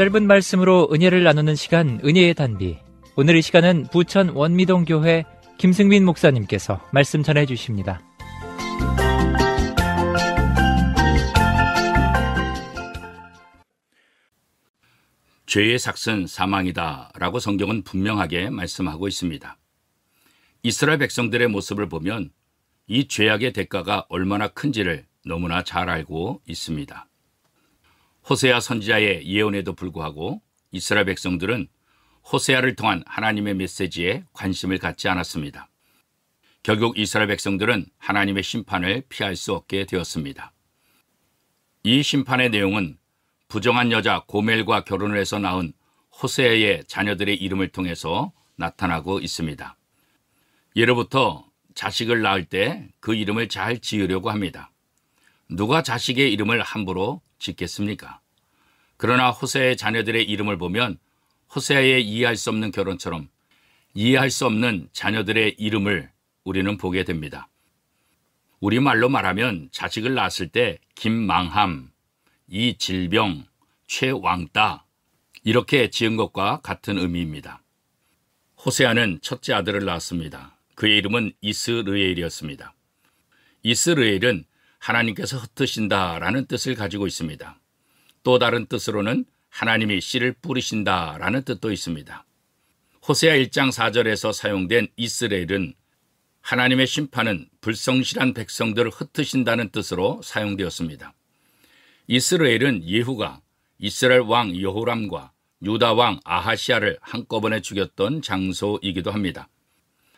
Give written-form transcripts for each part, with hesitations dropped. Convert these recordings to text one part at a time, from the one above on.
짧은 말씀으로 은혜를 나누는 시간, 은혜의 단비. 오늘 이 시간은 부천 원미동교회 김승민 목사님께서 말씀 전해주십니다. 죄의 삭은 사망이다 라고 성경은 분명하게 말씀하고 있습니다. 이스라엘 백성들의 모습을 보면 이 죄악의 대가가 얼마나 큰지를 너무나 잘 알고 있습니다. 호세아 선지자의 예언에도 불구하고 이스라엘 백성들은 호세아를 통한 하나님의 메시지에 관심을 갖지 않았습니다. 결국 이스라엘 백성들은 하나님의 심판을 피할 수 없게 되었습니다. 이 심판의 내용은 부정한 여자 고멜과 결혼을 해서 낳은 호세아의 자녀들의 이름을 통해서 나타나고 있습니다. 예로부터 자식을 낳을 때 그 이름을 잘 지으려고 합니다. 누가 자식의 이름을 함부로 짓겠습니까? 그러나 호세아의 자녀들의 이름을 보면 호세아의 이해할 수 없는 결혼처럼 이해할 수 없는 자녀들의 이름을 우리는 보게 됩니다. 우리말로 말하면 자식을 낳았을 때 김망함, 이질병, 최왕따 이렇게 지은 것과 같은 의미입니다. 호세아는 첫째 아들을 낳았습니다. 그의 이름은 이스르엘이었습니다. 이스르엘은 하나님께서 흩으신다라는 뜻을 가지고 있습니다. 또 다른 뜻으로는 하나님이 씨를 뿌리신다라는 뜻도 있습니다. 호세아 1장 4절에서 사용된 이스라엘은 하나님의 심판은 불성실한 백성들을 흩으신다는 뜻으로 사용되었습니다. 이스라엘은 예후가 이스라엘 왕 여호람과 유다 왕 아하시아를 한꺼번에 죽였던 장소이기도 합니다.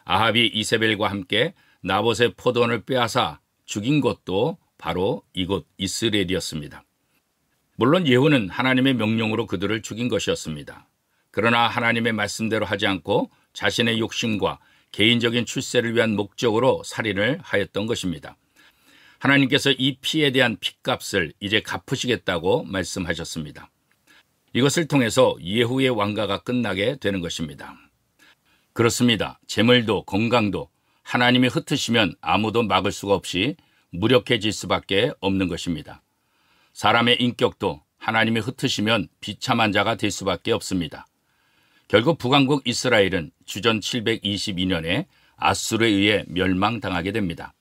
아합이 이세벨과 함께 나봇의 포도원을 빼앗아 죽인 곳도 바로 이곳 이스라엘이었습니다. 물론 예후는 하나님의 명령으로 그들을 죽인 것이었습니다. 그러나 하나님의 말씀대로 하지 않고 자신의 욕심과 개인적인 출세를 위한 목적으로 살인을 하였던 것입니다. 하나님께서 이 피에 대한 핏값을 이제 갚으시겠다고 말씀하셨습니다. 이것을 통해서 예후의 왕가가 끝나게 되는 것입니다. 그렇습니다. 재물도 건강도 하나님이 흩으시면 아무도 막을 수가 없이 무력해질 수밖에 없는 것입니다. 사람의 인격도 하나님이 흩으시면 비참한 자가 될 수밖에 없습니다. 결국 북왕국 이스라엘은 주전 722년에 아수르에 의해 멸망당하게 됩니다.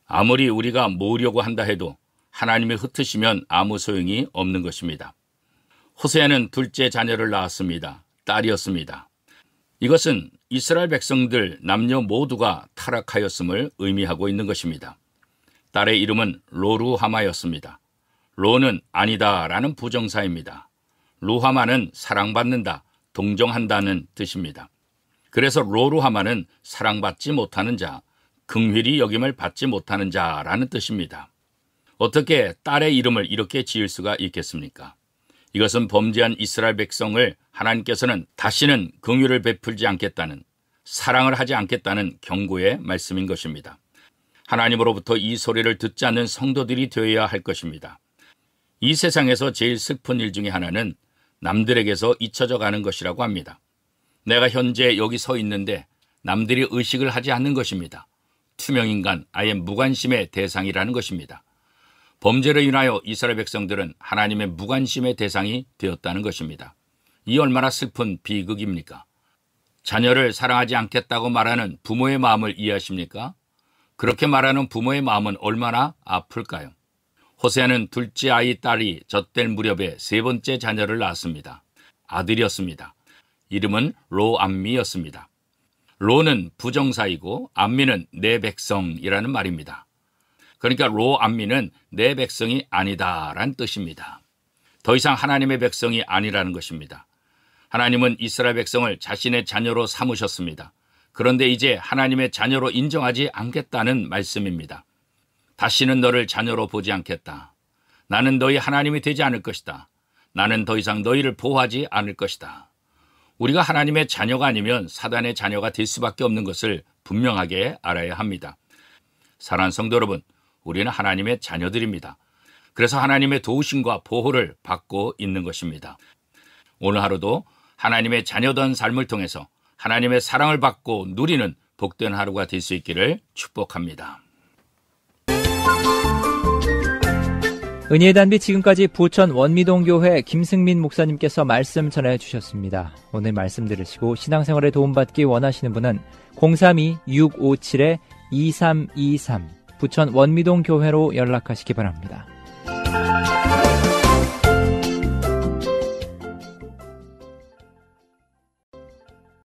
아무리 우리가 모으려고 한다 해도 하나님이 흩으시면 아무 소용이 없는 것입니다. 호세아는 둘째 자녀를 낳았습니다. 딸이었습니다. 이것은 이스라엘 백성들 남녀 모두가 타락하였음을 의미하고 있는 것입니다. 딸의 이름은 로루하마였습니다. 로는 아니다라는 부정사입니다. 루하마는 사랑받는다, 동정한다는 뜻입니다. 그래서 로루하마는 사랑받지 못하는 자, 긍휼히 여김을 받지 못하는 자라는 뜻입니다. 어떻게 딸의 이름을 이렇게 지을 수가 있겠습니까? 이것은 범죄한 이스라엘 백성을 하나님께서는 다시는 긍휼을 베풀지 않겠다는, 사랑을 하지 않겠다는 경고의 말씀인 것입니다. 하나님으로부터 이 소리를 듣지 않는 성도들이 되어야 할 것입니다. 이 세상에서 제일 슬픈 일 중에 하나는 남들에게서 잊혀져 가는 것이라고 합니다. 내가 현재 여기 서 있는데 남들이 의식을 하지 않는 것입니다. 투명인간, 아예 무관심의 대상이라는 것입니다. 범죄로 인하여 이스라엘 백성들은 하나님의 무관심의 대상이 되었다는 것입니다. 이 얼마나 슬픈 비극입니까? 자녀를 사랑하지 않겠다고 말하는 부모의 마음을 이해하십니까? 그렇게 말하는 부모의 마음은 얼마나 아플까요? 호세아는 둘째 아이 딸이 젖될 무렵에 세 번째 자녀를 낳았습니다. 아들이었습니다. 이름은 로암미였습니다. 로는 부정사이고 암미는 내 백성이라는 말입니다. 그러니까 로암미는 내 백성이 아니다라는 뜻입니다. 더 이상 하나님의 백성이 아니라는 것입니다. 하나님은 이스라엘 백성을 자신의 자녀로 삼으셨습니다. 그런데 이제 하나님의 자녀로 인정하지 않겠다는 말씀입니다. 다시는 너를 자녀로 보지 않겠다. 나는 너희 하나님이 되지 않을 것이다. 나는 더 이상 너희를 보호하지 않을 것이다. 우리가 하나님의 자녀가 아니면 사단의 자녀가 될 수밖에 없는 것을 분명하게 알아야 합니다. 사랑하는 성도 여러분, 우리는 하나님의 자녀들입니다. 그래서 하나님의 도우심과 보호를 받고 있는 것입니다. 오늘 하루도 하나님의 자녀된 삶을 통해서 하나님의 사랑을 받고 누리는 복된 하루가 될 수 있기를 축복합니다. 은혜의 단비 지금까지 부천 원미동교회 김승민 목사님께서 말씀 전해 주셨습니다. 오늘 말씀 들으시고 신앙생활에 도움받기 원하시는 분은 032-657-2323 부천 원미동교회로 연락하시기 바랍니다.